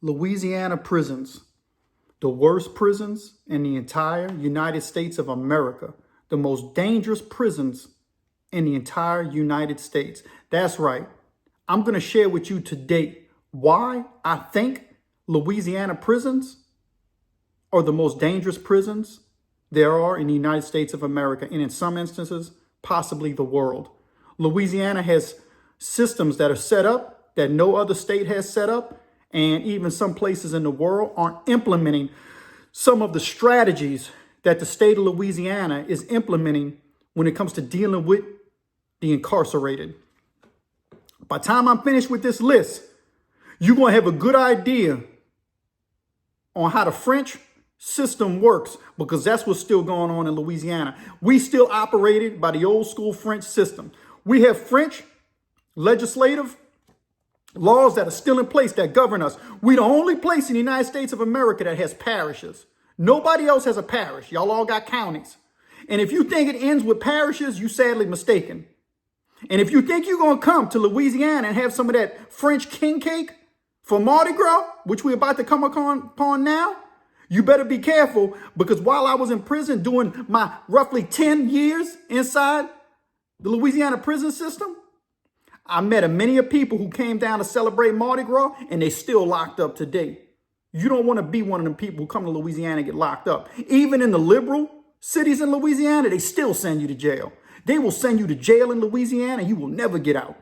Louisiana prisons, the worst prisons in the entire United States of America, the most dangerous prisons in the entire United States. That's right. I'm going to share with you today why I think Louisiana prisons are the most dangerous prisons there are in the United States of America, and in some instances, possibly the world. Louisiana has systems that are set up that no other state has set up, and even some places in the world aren't implementing some of the strategies that the state of Louisiana is implementing when it comes to dealing with the incarcerated. By the time I'm finished with this list, you're going to have a good idea on how the French system works, because that's what's still going on in Louisiana. We still operated by the old school French system. We have French legislative laws that are still in place that govern us. We're the only place in the United States of America that has parishes. Nobody else has a parish. Y'all all got counties. And if you think it ends with parishes, you're sadly mistaken. And if you think you're going to come to Louisiana and have some of that French king cake for Mardi Gras, which we're about to come upon now, you better be careful, because while I was in prison doing my roughly 10 years inside the Louisiana prison system, I met many of people who came down to celebrate Mardi Gras, and they still locked up today. You don't want to be one of them people who come to Louisiana and get locked up. Even in the liberal cities in Louisiana, they still send you to jail. They will send you to jail in Louisiana, and you will never get out.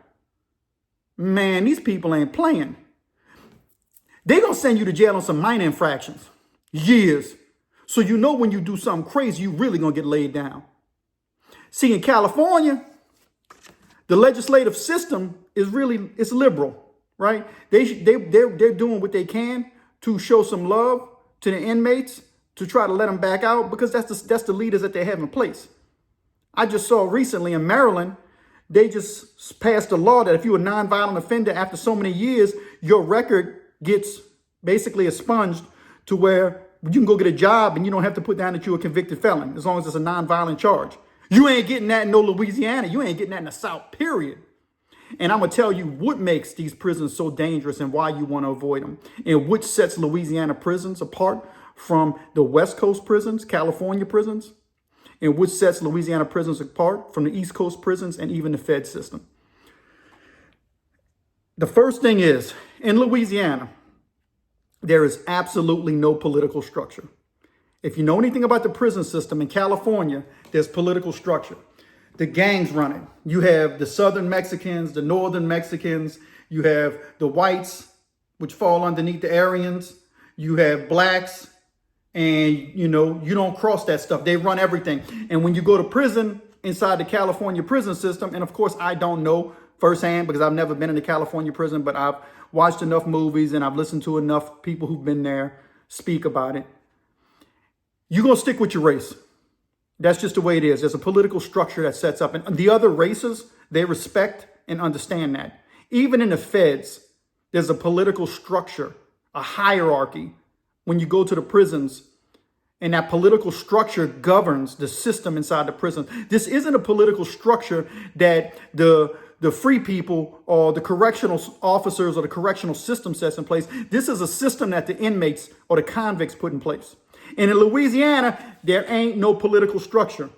Man, these people ain't playing. They're going to send you to jail on some minor infractions. Years. So you know when you do something crazy, you really going to get laid down. See, in California, the legislative system is it's liberal, right? They're doing what they can to show some love to the inmates, to try to let them back out, because that's the leaders that they have in place. I just saw recently in Maryland, they just passed a law that if you're a nonviolent offender after so many years, your record gets basically expunged to where you can go get a job and you don't have to put down that you're a convicted felon, as long as it's a nonviolent charge. You ain't getting that in no Louisiana. You ain't getting that in the South, period. And I'm going to tell you what makes these prisons so dangerous and why you want to avoid them, and which sets Louisiana prisons apart from the West Coast prisons, California prisons, and which sets Louisiana prisons apart from the East Coast prisons and even the Fed system. The first thing is, in Louisiana, there is absolutely no political structure. If you know anything about the prison system in California, there's political structure. The gangs run it. You have the Southern Mexicans, the Northern Mexicans. You have the whites, which fall underneath the Aryans. You have blacks, and you don't cross that stuff. They run everything. And when you go to prison inside the California prison system, and of course I don't know firsthand because I've never been in a California prison, but I've watched enough movies and I've listened to enough people who've been there speak about it. You're going to stick with your race. That's just the way it is. There's a political structure that sets up. And the other races, they respect and understand that. Even in the feds, there's a political structure, a hierarchy when you go to the prisons. And that political structure governs the system inside the prison. This isn't a political structure that the free people or the correctional officers or the correctional system sets in place. This is a system that the inmates or the convicts put in place. And in Louisiana, there ain't no political structure.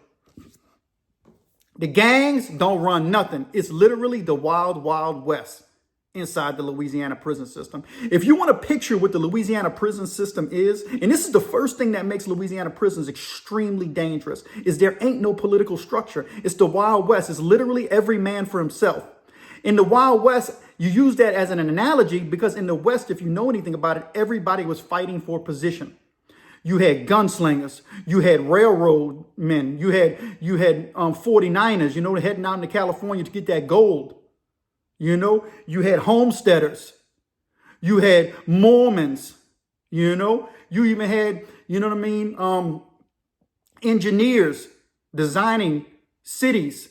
The gangs don't run nothing. It's literally the wild, wild west inside the Louisiana prison system. If you want to picture what the Louisiana prison system is, and this is the first thing that makes Louisiana prisons extremely dangerous, is there ain't no political structure. It's the Wild West. It's literally every man for himself. In the Wild West, you use that as an analogy because in the West, if you know anything about it, everybody was fighting for position. You had gunslingers, you had railroad men, you had 49ers, heading out into California to get that gold. You had homesteaders, you had Mormons, you even had, engineers designing cities.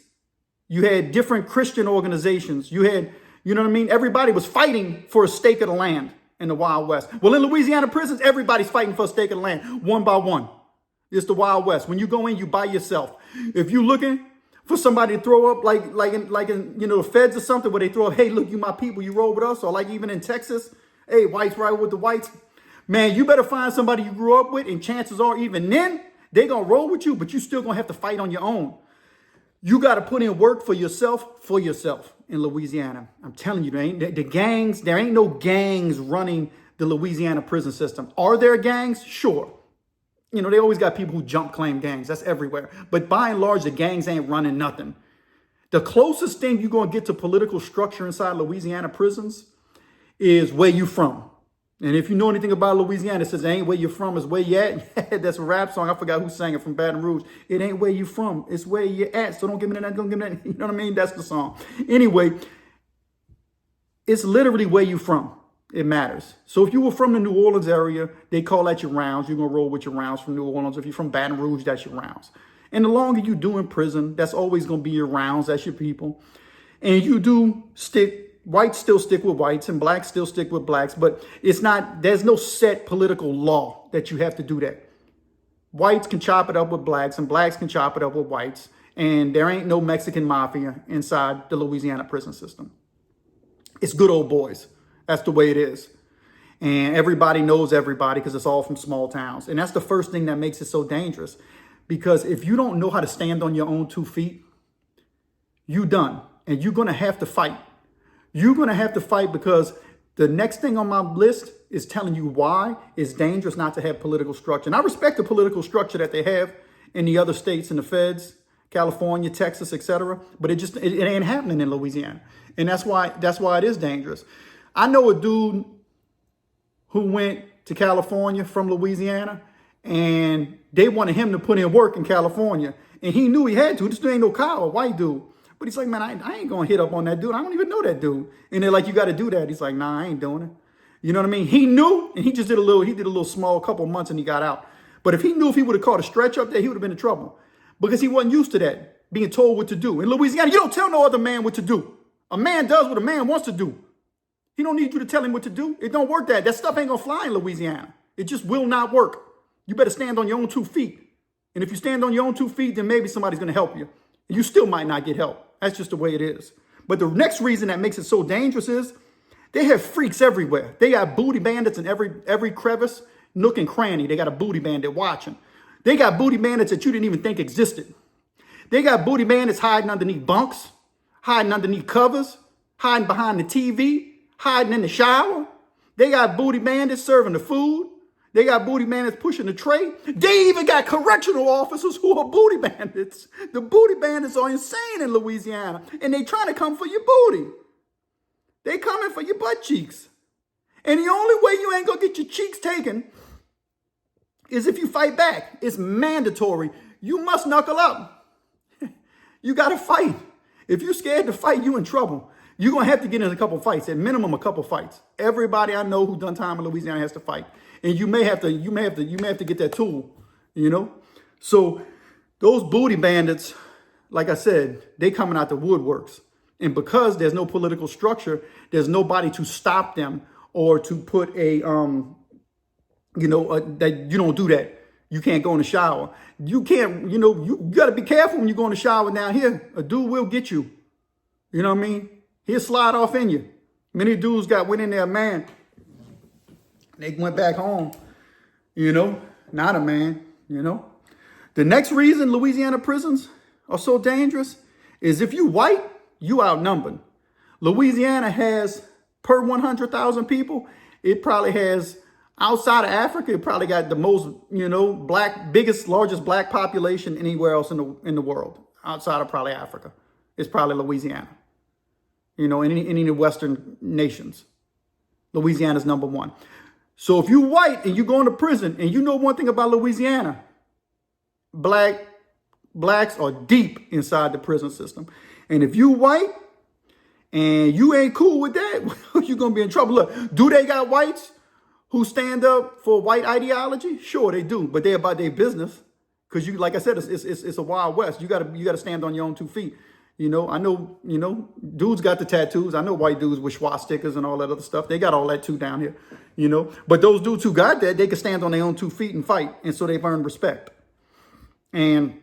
You had different Christian organizations. You had, everybody was fighting for a stake of the land in the Wild West. Well, in Louisiana prisons, everybody's fighting for a stake of the land, one by one. It's the Wild West. When you go in, you by yourself. If you're looking for somebody to throw up like in the feds or something where they throw up, hey, look, you my people, you roll with us. Or like even in Texas, Hey, whites ride with the whites. Man, you better find somebody you grew up with, and chances are even then, they're going to roll with you, but you still going to have to fight on your own. You got to put in work for yourself in Louisiana. I'm telling you, there ain't no gangs running the Louisiana prison system. Are there gangs? Sure. You know, they always got people who jump claim gangs. That's everywhere. But by and large, the gangs ain't running nothing. The closest thing you're going to get to political structure inside Louisiana prisons is where you from. And if you know anything about Louisiana, it says it ain't where you're from, it's where you at. That's a rap song. I forgot who sang it, from Baton Rouge. It ain't where you from, it's where you're at. So don't give me that, don't give me that. You know what I mean? That's the song. Anyway, it's literally where you from. It matters. So if you were from the New Orleans area, they call that your rounds. You're going to roll with your rounds from New Orleans. If you're from Baton Rouge, that's your rounds. And the longer you do in prison, that's always going to be your rounds. That's your people. And you do stick. Whites still stick with whites and blacks still stick with blacks, but there's no set political law that you have to do that. Whites can chop it up with blacks and blacks can chop it up with whites. And there ain't no Mexican mafia inside the Louisiana prison system. It's good old boys. That's the way it is. And everybody knows everybody because it's all from small towns. And that's the first thing that makes it so dangerous. Because if you don't know how to stand on your own 2 feet, you done. And you're going to have to fight. You're going to have to fight because the next thing on my list is telling you why it's dangerous not to have political structure. And I respect the political structure that they have in the other states and the feds, California, Texas, etc. But it ain't happening in Louisiana. And that's why it is dangerous. I know a dude who went to California from Louisiana and they wanted him to put in work in California. And he knew he had to. This dude ain't no cow, a white dude. But he's like, man, I ain't going to hit up on that dude. I don't even know that dude. And they're like, you got to do that. He's like, nah, I ain't doing it. You know what I mean? He knew, and he just did a little small couple months and he got out. But if he knew if he would have caught a stretch up there, he would have been in trouble because he wasn't used to that, being told what to do. In Louisiana, you don't tell no other man what to do. A man does what a man wants to do. He don't need you to tell him what to do. It don't work that stuff ain't going to fly in Louisiana. It just will not work. You better stand on your own 2 feet. And if you stand on your own 2 feet, then maybe somebody's going to help you. And you still might not get help. That's just the way it is. But the next reason that makes it so dangerous is they have freaks everywhere. They got booty bandits in every crevice, nook and cranny. They got a booty bandit watching. They got booty bandits that you didn't even think existed. They got booty bandits hiding underneath bunks, hiding underneath covers, hiding behind the TV, hiding in the shower. They got booty bandits serving the food. They got booty bandits pushing the tray. They even got correctional officers who are booty bandits. The booty bandits are insane in Louisiana, and they trying to come for your booty. They coming for your butt cheeks. And the only way you ain't gonna get your cheeks taken is if you fight back. It's mandatory. You must knuckle up. You gotta fight. If you're scared to fight, you in trouble. You're gonna have to get in a couple fights, at minimum a couple fights. Everybody I know who done time in Louisiana has to fight. And you may have to get that tool, you know? So those booty bandits, like I said, they coming out the woodworks. And because there's no political structure, there's nobody to stop them or to put that you don't do that. You can't go in the shower. You can't, you got to be careful when you go in the shower down here. A dude will get you. You know what I mean? He'll slide off in you. Many dudes went in there, man. They went back home, not a man, The next reason Louisiana prisons are so dangerous is if you white, you outnumbered. Louisiana has, per 100,000 people, it probably has, outside of Africa, it probably got the most, largest black population anywhere else in the world, outside of probably Africa. It's probably Louisiana. Any of the Western nations. Louisiana's number one. So if you white and you go into prison, and you know one thing about Louisiana, blacks are deep inside the prison system. And if you white and you ain't cool with that, you're going to be in trouble. Look, do they got whites who stand up for white ideology? Sure, they do. But they're about their business. Because like I said, it's a wild west. You gotta stand on your own 2 feet. I know, dudes got the tattoos. I know white dudes with swastikas and all that other stuff. They got all that too down here, But those dudes who got that, they can stand on their own 2 feet and fight. And so they've earned respect. And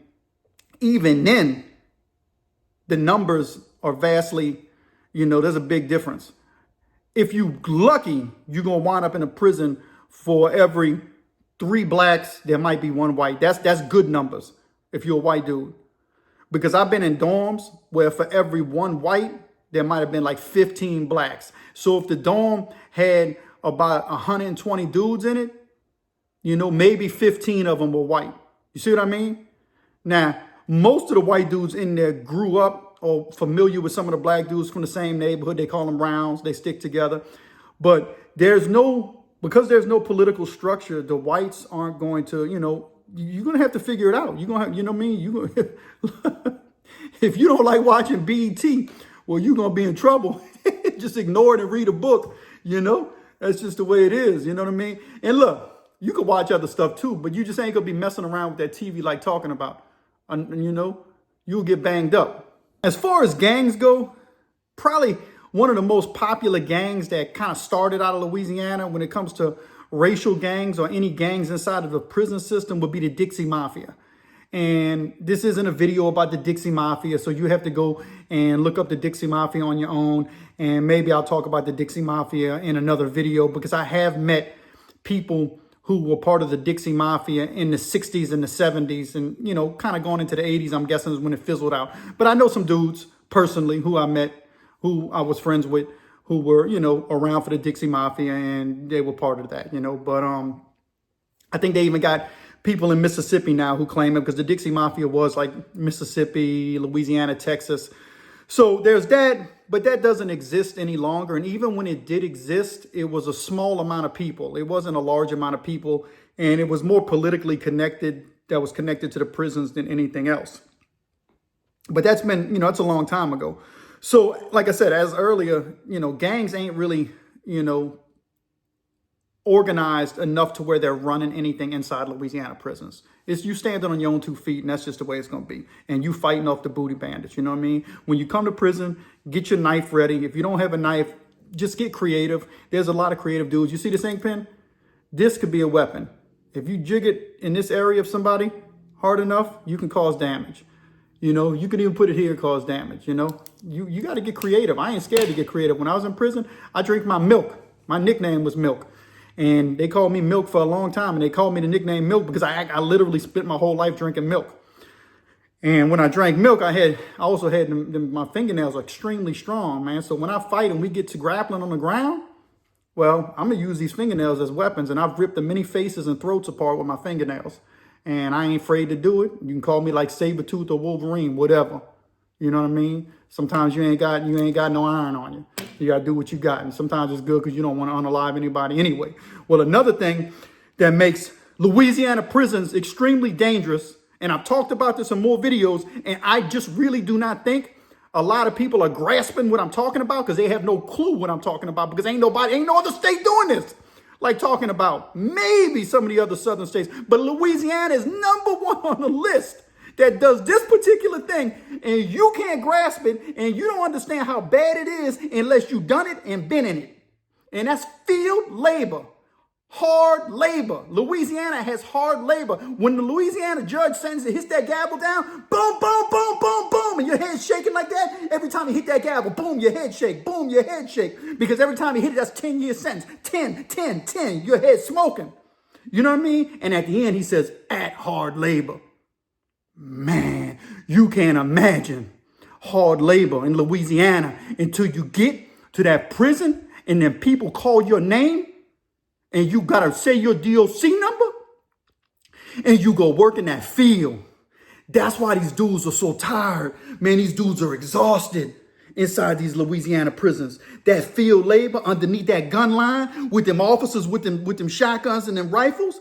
even then, the numbers are vastly, there's a big difference. if you lucky, you're going to wind up in a prison for every 3 blacks, there might be 1 white. That's good numbers if you're a white dude. Because I've been in dorms where for every 1 white, there might have been like 15 blacks. So if the dorm had about 120 dudes in it, you know, maybe 15 of them were white. You see what I mean? Now, most of the white dudes in there grew up or familiar with some of the black dudes from the same neighborhood. They call them rounds. They stick together. But because there's no political structure, the whites aren't going to, you know, you're going to have to figure it out. You're going to have, you know what I mean? If you don't like watching BET, well, you're going to be in trouble. Just ignore it and read a book, you know? That's just the way it is, you know what I mean? And look, you could watch other stuff too, but you just ain't going to be messing around with that TV like talking about. And, you know, you'll get banged up. As far as gangs go, probably one of the most popular gangs that kind of started out of Louisiana when it comes to racial gangs or any gangs inside of the prison system would be the Dixie Mafia. And this isn't a video about the Dixie Mafia, so you have to go and look up the Dixie Mafia on your own. And maybe I'll talk about the Dixie Mafia in another video, because I have met people who were part of the Dixie Mafia in the 60s and the 70s and, you know, kind of going into the 80s, I'm guessing is when it fizzled out. But I know some dudes personally who I met, who I was friends with, who were, you know, around for the Dixie Mafia, and they were part of that, you know. But I think they even got people in Mississippi now who claim it, because the Dixie Mafia was like Mississippi, Louisiana, Texas. So there's that, but that doesn't exist any longer. And even when it did exist, it was a small amount of people. It wasn't a large amount of people, and it was more politically connected, that was connected to the prisons than anything else. But that's been, you know, that's a long time ago. So like I said, as earlier, you know, gangs ain't really, you know, organized enough to where they're running anything inside Louisiana prisons. It's you standing on your own 2 feet, and that's just the way it's going to be. And you fighting off the booty bandits, you know what I mean? When you come to prison, get your knife ready. If you don't have a knife, just get creative. There's a lot of creative dudes. You see this ink pen? This could be a weapon. If you jig it in this area of somebody hard enough, you can cause damage. You know, you can even put it here and cause damage, you know? You got to get creative. I ain't scared to get creative. When I was in prison, I drank my milk. My nickname was Milk. And they called me Milk for a long time. And they called me the nickname Milk because I literally spent my whole life drinking milk. And when I drank milk, I also had my fingernails are extremely strong, man. So when I fight and we get to grappling on the ground, well, I'm going to use these fingernails as weapons. And I've ripped the many faces and throats apart with my fingernails. And I ain't afraid to do it. You can call me like Sabretooth or Wolverine, whatever. You know what I mean? Sometimes you ain't got no iron on you. You got to do what you got. And sometimes it's good because you don't want to unalive anybody anyway. Well, another thing that makes Louisiana prisons extremely dangerous, and I've talked about this in more videos, and I just really do not think a lot of people are grasping what I'm talking about, because they have no clue what I'm talking about, because ain't no other state doing this. Like talking about maybe some of the other southern states, but Louisiana is #1 on the list that does this particular thing, and you can't grasp it, and you don't understand how bad it is unless you've done it and been in it. And that's field labor, hard labor. Louisiana has hard labor. When the Louisiana judge sentences it, hits that gavel down, boom, boom, boom, boom, boom, and your head's shaking like that. Every time he hit that gavel, boom, your head shake, boom, your head shake. Because every time he hit it, that's 10-year sentence. 10, 10, 10, your head smoking. You know what I mean? And at the end, he says, at hard labor. Man, you can't imagine hard labor in Louisiana until you get to that prison and then people call your name and you got to say your DOC number and you go work in that field. That's why these dudes are so tired. Man, these dudes are exhausted inside these Louisiana prisons. That field labor underneath that gun line with them officers with them shotguns and them rifles.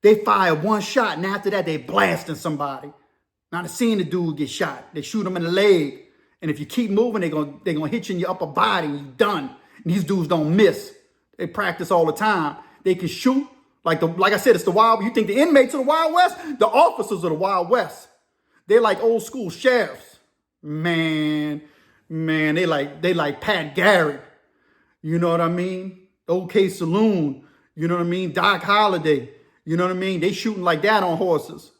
They fire one shot, and after that, they blasting somebody. Now, I've seen the dude get shot. They shoot him in the leg. And if you keep moving, they're gonna hit you in your upper body, and you're done. And these dudes don't miss. They practice all the time. They can shoot. Like I said, it's the Wild. You think the inmates of the Wild West? The officers of the Wild West. They're like old school sheriffs. Man, they like Pat Garrett. You know what I mean? OK Saloon. You know what I mean? Doc Holliday. You know what I mean? They shooting like that on horses.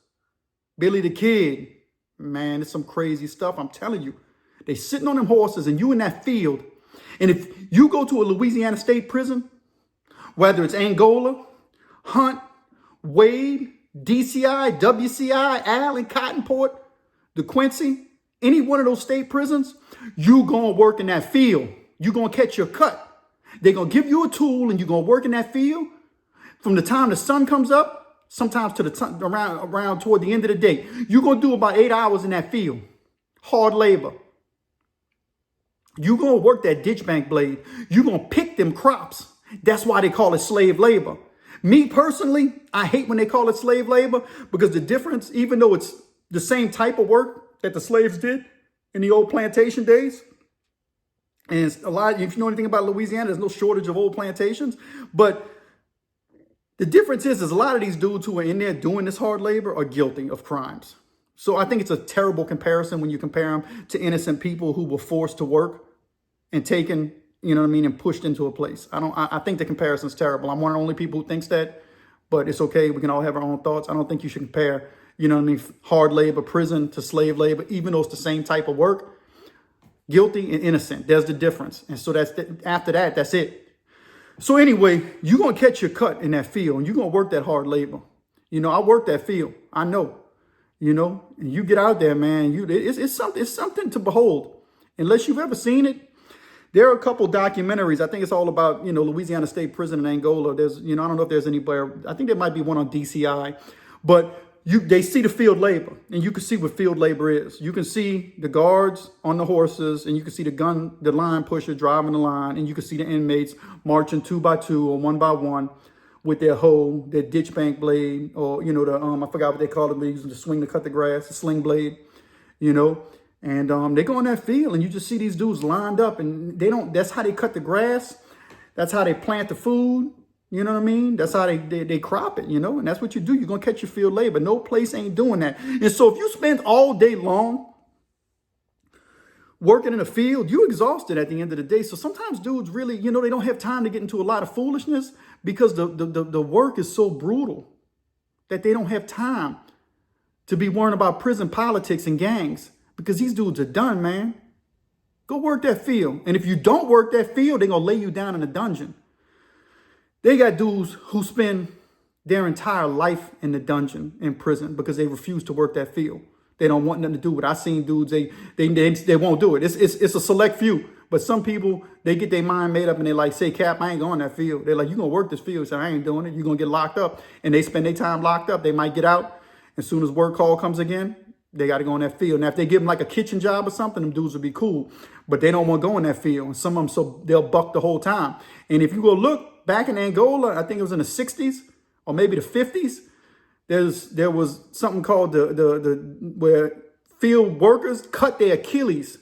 Billy the Kid. Man, it's some crazy stuff. I'm telling you. They sitting on them horses and you in that field And if you go to a Louisiana state prison, whether it's Angola, Hunt, Wade, DCI, WCI, Allen, Cottonport, DeQuincy, any one of those state prisons, you going to work in that field. You're going to catch your cut. They're going to give you a tool and you're going to work in that field from the time the sun comes up, sometimes to the around toward the end of the day. You're going to do about 8 hours in that field. Hard labor. You're going to work that ditch bank blade. You're going to pick them crops. That's why they call it slave labor. Me personally, I hate when they call it slave labor because the difference, even though it's the same type of work that the slaves did in the old plantation days, and it's a lot, if you know anything about Louisiana, there's no shortage of old plantations, but the difference is a lot of these dudes who are in there doing this hard labor are guilty of crimes. So I think it's a terrible comparison when you compare them to innocent people who were forced to work and taken, you know what I mean, and pushed into a place. I think the comparison's terrible. I'm one of the only people who thinks that, but it's okay. We can all have our own thoughts. I don't think you should compare, you know what I mean, hard labor, prison to slave labor, even though it's the same type of work. Guilty and innocent. There's the difference. And so after that, that's it. So anyway, you're going to catch your cut in that field and you're going to work that hard labor. You know, I work that field. I know, you know, and you get out there, man, it's something to behold. Unless you've ever seen it. There are a couple documentaries. I think it's all about, you know, Louisiana State Prison in Angola. There's, you know, I don't know if there's anywhere. I think there might be one on DCI, but they see the field labor and you can see what field labor is. You can see the guards on the horses and you can see the line pusher driving the line, and you can see the inmates marching 2 by 2 or 1 by 1 with their hoe, their ditch bank blade, or, you know, I forgot what they call it. They use it to swing to cut the grass, the sling blade, you know. And they go in that field and you just see these dudes lined up and that's how they cut the grass. That's how they plant the food. You know what I mean? That's how they crop it, you know, and that's what you do. You're going to catch your field labor. No place ain't doing that. And so if you spend all day long working in a field, you're exhausted at the end of the day. So sometimes dudes really, you know, they don't have time to get into a lot of foolishness because the work is so brutal that they don't have time to be worrying about prison politics and gangs. Because these dudes are done, man. Go work that field. And if you don't work that field, they're going to lay you down in a dungeon. They got dudes who spend their entire life in the dungeon, in prison, because they refuse to work that field. They don't want nothing to do with it. I've seen dudes, they won't do it. It's a select few. But some people, they get their mind made up and they're like, say, Cap, I ain't going that field. They're like, you're going to work this field. So I ain't doing it. You're going to get locked up. And they spend their time locked up. They might get out. As soon as work call comes again, they got to go in that field. Now, if they give them like a kitchen job or something, them dudes would be cool. But they don't want to go in that field. And some of them, so they'll buck the whole time. And if you go look back in Angola, I think it was in the 60s or maybe the 50s, there was something called where field workers cut their Achilles.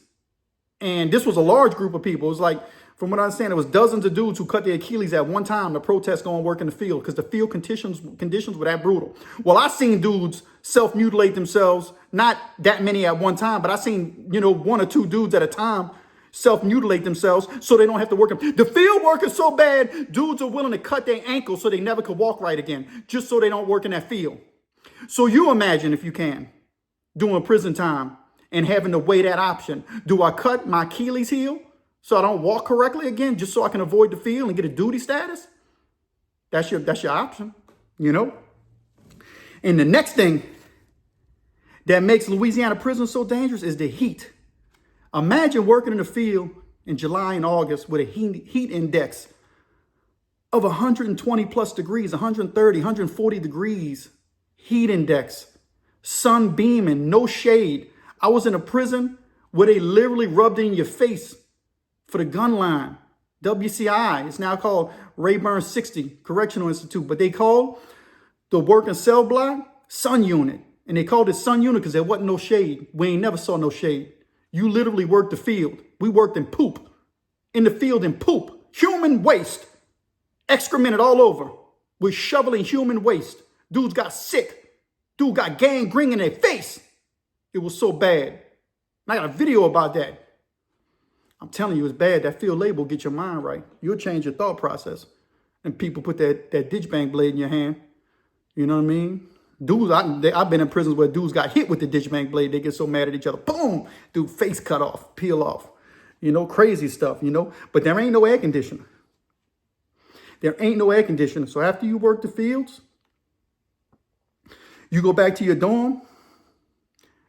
And this was a large group of people. It was like, from what I understand, it was dozens of dudes who cut their Achilles at one time to protest going to work in the field because the field conditions were that brutal. Well, I seen dudes self-mutilate themselves, not that many at one time, but I seen, you know, 1 or 2 dudes at a time self-mutilate themselves so they don't have to work them. The field work is so bad, dudes are willing to cut their ankles so they never could walk right again, just so they don't work in that field. So you imagine, if you can, doing prison time and having to weigh that option. Do I cut my Achilles heel so I don't walk correctly again, just so I can avoid the field and get a duty status? That's your option, you know? And the next thing that makes Louisiana prison so dangerous is the heat. Imagine working in the field in July and August with a heat index of 120 plus degrees, 130, 140 degrees heat index, sun beaming, no shade. I was in a prison where they literally rubbed it in your face for the gun line. WCI, it's now called Rayburn 60 Correctional Institute, but they called the working cell block sun unit. And they called it sun unit because there wasn't no shade. We ain't never saw no shade. You literally worked the field. We worked in poop. In the field in poop. Human waste. Excremented all over. We're shoveling human waste. Dudes got sick. Dude got gangrene in their face. It was so bad. And I got a video about that. I'm telling you, it's bad. That field label will get your mind right. You'll change your thought process. And people put that ditch bank blade in your hand. You know what I mean? Dudes, I've been in prisons where dudes got hit with the ditch bank blade. They get so mad at each other. Boom! Dude, face cut off, peel off. crazy stuff, but there ain't no air conditioner. There ain't no air conditioner. So after you work the fields, you go back to your dorm,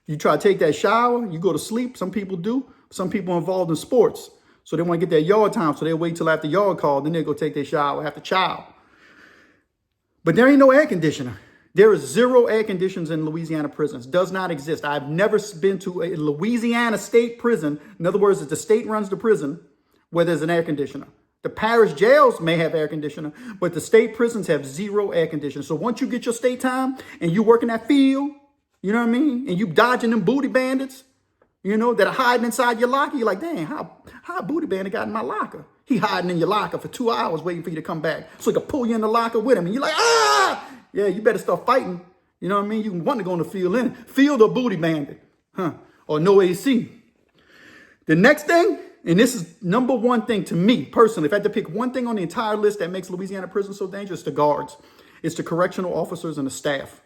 you try to take that shower, you go to sleep. Some people do. Some people are involved in sports. So they want to get their yard time. So they wait till after yard call, then they go take their shower after chow. But there ain't no air conditioner. There is 0 air conditioners in Louisiana prisons. Does not exist. I've never been to a Louisiana state prison. In other words, if the state runs the prison where there's an air conditioner. The parish jails may have air conditioner, but the state prisons have 0 air conditioner. So once you get your state time and you work in that field, you know what I mean? And you dodging them booty bandits, that are hiding inside your locker. You're like, dang, how a booty bandit got in my locker? He hiding in your locker for 2 hours waiting for you to come back so he can pull you in the locker with him. And you're like, ah! Yeah, you better start fighting. You know what I mean? You want to go on the field in. Field or booty bandit. Or no AC. The next thing, and this is number one thing to me personally, if I had to pick one thing on the entire list that makes Louisiana prison so dangerous, the guards. It's the correctional officers and the staff.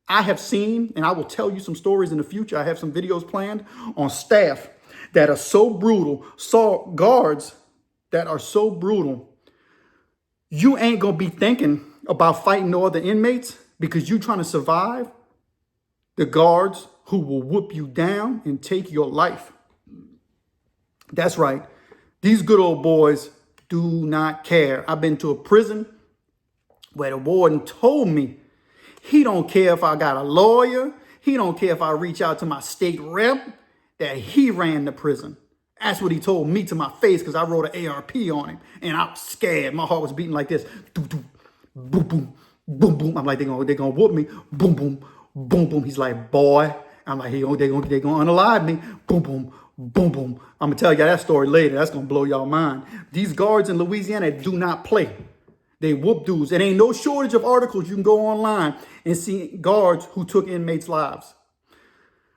I have seen, and I will tell you some stories in the future. I have some videos planned on staff that are so brutal, saw guards that are so brutal. You ain't going to be thinking about fighting no other inmates because you're trying to survive the guards who will whoop you down and take your life. That's right. These good old boys do not care. I've been to a prison where the warden told me he don't care if I got a lawyer. He don't care if I reach out to my state rep, that he ran the prison. That's what he told me to my face because I wrote an ARP on him. And I was scared. My heart was beating like this. Boom, boom, boom, boom, boom. I'm like, they're gonna whoop me. Boom, boom, boom, boom. He's like, boy. I'm like, they're gonna unalive me. Boom, boom, boom, boom. I'm gonna tell you that story later. That's gonna blow y'all mind. These guards in Louisiana do not play. They whoop dudes. It ain't no shortage of articles. You can go online and see guards who took inmates' lives.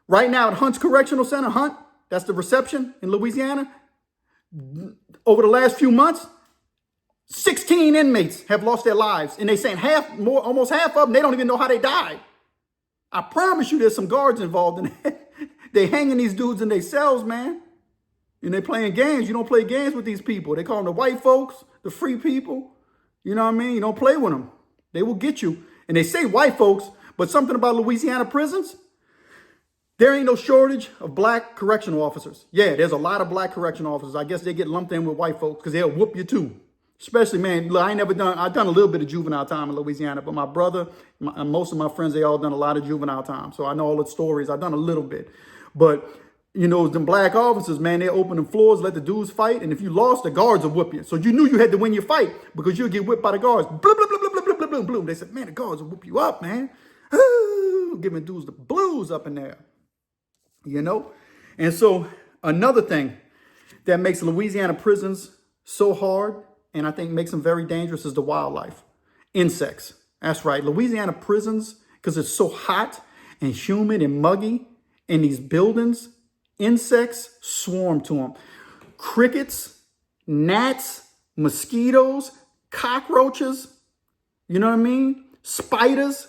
Right now at Hunt's Correctional Center, Hunt, that's the reception in Louisiana. Over the last few months, 16 inmates have lost their lives. And they saying almost half of them, they don't even know how they died. I promise you there's some guards involved in it. They hanging these dudes in their cells, man. And they playing games. You don't play games with these people. They call them the white folks, the free people. You know what I mean? You don't play with them. They will get you. And they say white folks, but something about Louisiana prisons, there ain't no shortage of black correctional officers. Yeah, there's a lot of black correctional officers. I guess they get lumped in with white folks because they'll whoop you too. Especially, man, look, I've done a little bit of juvenile time in Louisiana, but my brother, most of my friends, they all done a lot of juvenile time. So I know all the stories. I've done a little bit. But, them black officers, man, they open the floors, let the dudes fight. And if you lost, the guards will whoop you. So you knew you had to win your fight because you'll get whipped by the guards. Bloop, bloop, bloop, bloop, bloop, bloop, bloop, bloop. They said, man, the guards will whoop you up, man. Ooh, giving dudes the blues up in there. And so another thing that makes Louisiana prisons so hard and I think makes them very dangerous is the wildlife. Insects. That's right. Louisiana prisons, because it's so hot and humid and muggy in these buildings, insects swarm to them. Crickets, gnats, mosquitoes, cockroaches, you know what I mean? Spiders,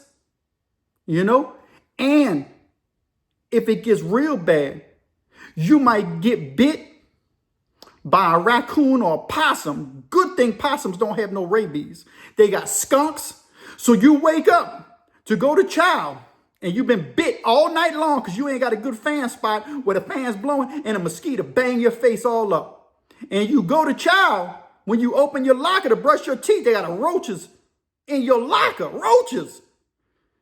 and if it gets real bad, you might get bit by a raccoon or a possum. Good thing possums don't have no rabies. They got skunks. So you wake up to go to chow and you've been bit all night long because you ain't got a good fan spot where the fan's blowing and a mosquito bang your face all up. And you go to chow, when you open your locker to brush your teeth, they got roaches in your locker, roaches.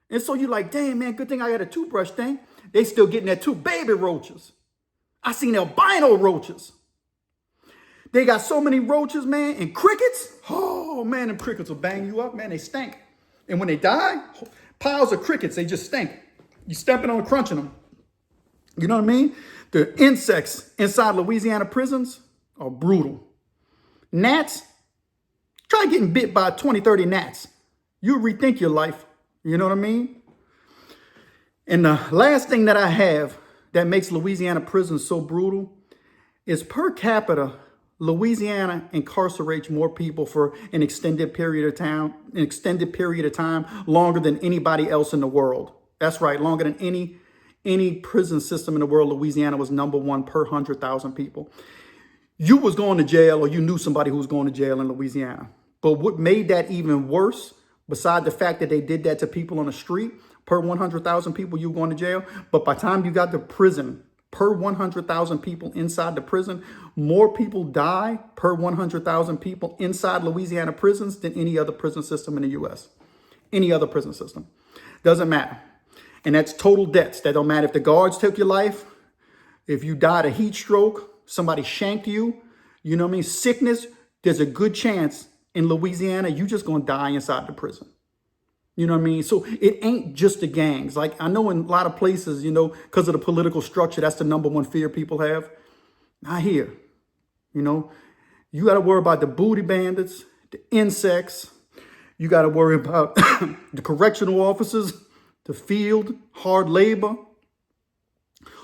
And so you're like, damn, man, good thing I got a toothbrush thing. They still getting that too. Baby roaches. I seen albino roaches. They got so many roaches, man, and crickets. Oh, man, them crickets will bang you up, man. They stink. And when they die, piles of crickets, they just stink. You stepping on, crunching them. You know what I mean? The insects inside Louisiana prisons are brutal. Gnats, try getting bit by 20, 30 gnats. You'll rethink your life. You know what I mean? And the last thing that I have that makes Louisiana prisons so brutal is per capita, Louisiana incarcerates more people for an extended period of time, longer than anybody else in the world. That's right, longer than any prison system in the world. Louisiana was number one per 100,000 people. you was going to jail or you knew somebody who was going to jail in Louisiana. But what made that even worse, beside the fact that they did that to people on the street, per 100,000 people, you were going to jail. But by the time you got to prison, per 100,000 people inside the prison, more people die per 100,000 people inside Louisiana prisons than any other prison system in the U.S. Any other prison system. Doesn't matter. And that's total deaths. That don't matter if the guards took your life, if you died of heat stroke, somebody shanked you, you know what I mean? Sickness, there's a good chance in Louisiana, you just going to die inside the prison. You know what I mean? So it ain't just the gangs. Like I know in a lot of places, you know, because of the political structure, that's the number one fear people have. Not here. You know, you got to worry about the booty bandits, the insects. You got to worry about the correctional officers, the field, hard labor,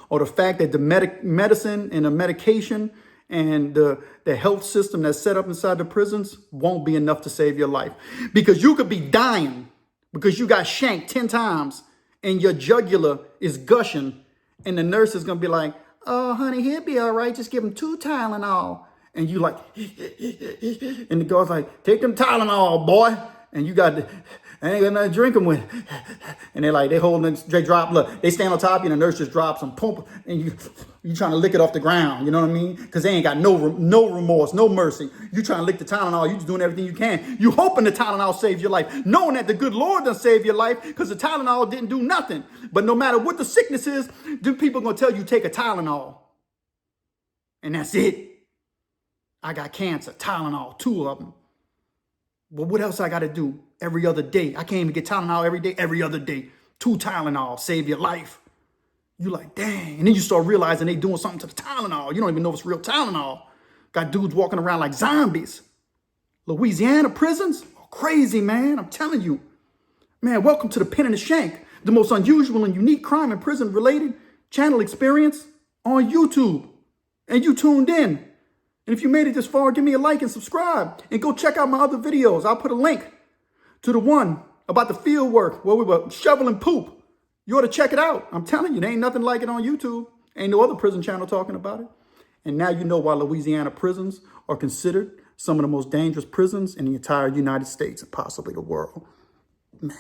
or the fact that the medicine and the medication and the health system that's set up inside the prisons won't be enough to save your life. Because you could be dying because you got shanked 10 times and your jugular is gushing and the nurse is going to be like, oh, honey, he'll be all right. Just give him 2 Tylenol. And you like, and the girl's like, take them Tylenol, boy. And you got, I ain't got nothing to drink them with. And they're like, they drop, look, they stand on top of you and the nurse just drops some pump and you trying to lick it off the ground. You know what I mean? Because they ain't got no remorse, no mercy. You trying to lick the Tylenol. You just doing everything you can. You hoping the Tylenol saves your life, knowing that the good Lord done save your life because the Tylenol didn't do nothing. But no matter what the sickness is, them people going to tell you take a Tylenol. And that's it. I got cancer, Tylenol, 2 of them. But what else I got to do every other day? I can't even get Tylenol every day, every other day. 2 Tylenol, save your life. You like, dang. And then you start realizing they doing something to the Tylenol. You don't even know if it's real Tylenol. Got dudes walking around like zombies. Louisiana prisons? Oh, crazy, man. I'm telling you. Man, welcome to the Pen and The Shank, the most unusual and unique crime and prison related channel experience on YouTube. And you tuned in. And if you made it this far, give me a like and subscribe. And go check out my other videos. I'll put a link to the one about the field work where we were shoveling poop. You ought to check it out. I'm telling you, there ain't nothing like it on YouTube. Ain't no other prison channel talking about it. And now you know why Louisiana prisons are considered some of the most dangerous prisons in the entire United States and possibly the world. Man.